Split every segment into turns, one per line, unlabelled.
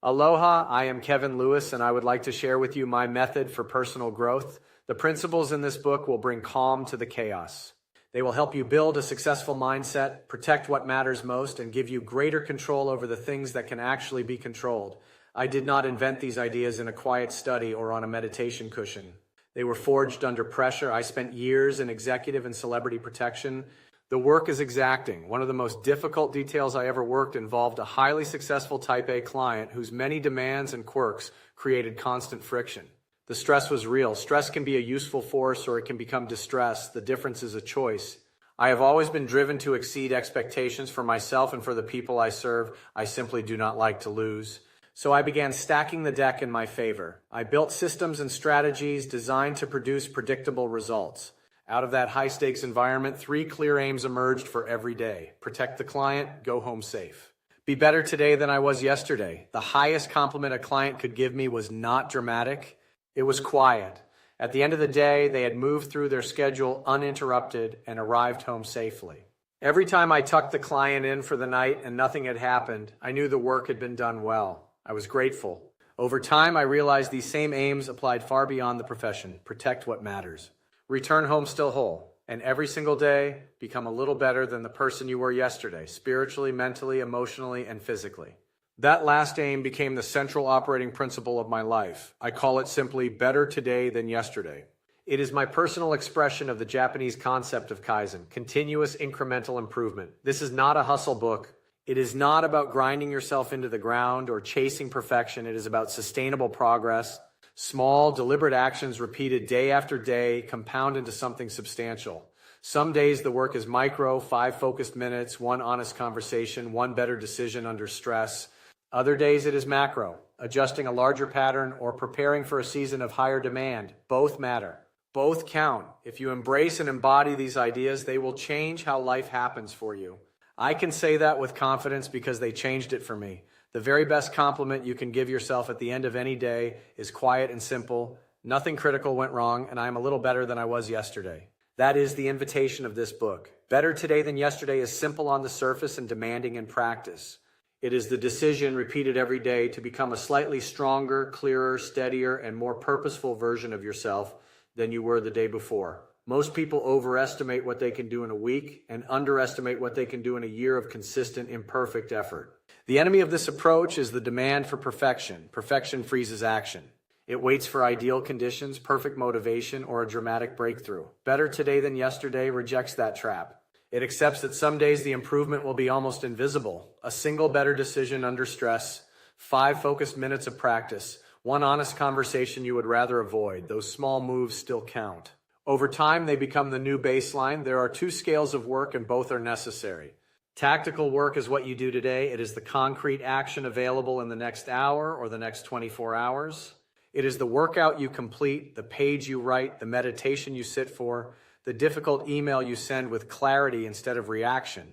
Aloha, I am Kevin Lewis, and I would like to share with you my method for personal growth. The principles in this book will bring calm to the chaos. They will help you build a successful mindset, protect what matters most, and give you greater control over the things that can actually be controlled. I did not invent these ideas in a quiet study or on a meditation cushion. They were forged under pressure. I spent years in executive and celebrity protection. The work is exacting. One of the most difficult details I ever worked involved a highly successful Type A client whose many demands and quirks created constant friction. The stress was real. Stress can be a useful force or it can become distress. The difference is a choice. I have always been driven to exceed expectations for myself and for the people I serve. I simply do not like to lose. So I began stacking the deck in my favor. I built systems and strategies designed to produce predictable results. Out of that high-stakes environment, 3 clear aims emerged for every day. Protect the client, go home safe. Be better today than I was yesterday. The highest compliment a client could give me was not dramatic. It was quiet. At the end of the day, they had moved through their schedule uninterrupted and arrived home safely. Every time I tucked the client in for the night and nothing had happened, I knew the work had been done well. I was grateful. Over time, I realized these same aims applied far beyond the profession. Protect what matters. Return home still whole, and every single day, become a little better than the person you were yesterday, spiritually, mentally, emotionally, and physically. That last aim became the central operating principle of my life. I call it simply better today than yesterday. It is my personal expression of the Japanese concept of Kaizen, continuous incremental improvement. This is not a hustle book. It is not about grinding yourself into the ground or chasing perfection. It is about sustainable progress. Small, deliberate actions repeated day after day compound into something substantial. Some days the work is micro, 5 focused minutes, 1 honest conversation, 1 better decision under stress. Other days it is macro, adjusting a larger pattern or preparing for a season of higher demand. Both matter. Both count. If you embrace and embody these ideas, they will change how life happens for you. I can say that with confidence because they changed it for me. The very best compliment you can give yourself at the end of any day is quiet and simple. Nothing critical went wrong, and I am a little better than I was yesterday. That is the invitation of this book. Better today than yesterday is simple on the surface and demanding in practice. It is the decision repeated every day to become a slightly stronger, clearer, steadier, and more purposeful version of yourself than you were the day before. Most people overestimate what they can do in a week and underestimate what they can do in a year of consistent, imperfect effort. The enemy of this approach is the demand for perfection. Perfection freezes action. It waits for ideal conditions, perfect motivation, or a dramatic breakthrough. Better today than yesterday rejects that trap. It accepts that some days the improvement will be almost invisible. A single better decision under stress, 5 focused minutes of practice, 1 honest conversation you would rather avoid. Those small moves still count. Over time, they become the new baseline. There are 2 scales of work, and both are necessary. Tactical work is what you do today. It is the concrete action available in the next hour or the next 24 hours. It is the workout you complete, the page you write, the meditation you sit for, the difficult email you send with clarity instead of reaction.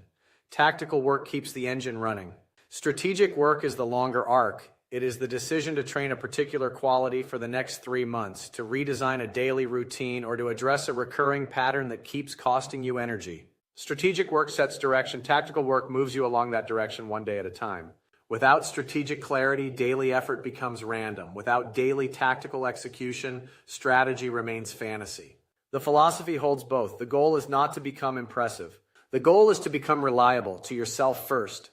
Tactical work keeps the engine running. Strategic work is the longer arc. It is the decision to train a particular quality for the next 3 months, to redesign a daily routine, or to address a recurring pattern that keeps costing you energy. Strategic work sets direction. Tactical work moves you along that direction one day at a time. Without strategic clarity, daily effort becomes random. Without daily tactical execution, strategy remains fantasy. The philosophy holds both. The goal is not to become impressive. The goal is to become reliable to yourself first.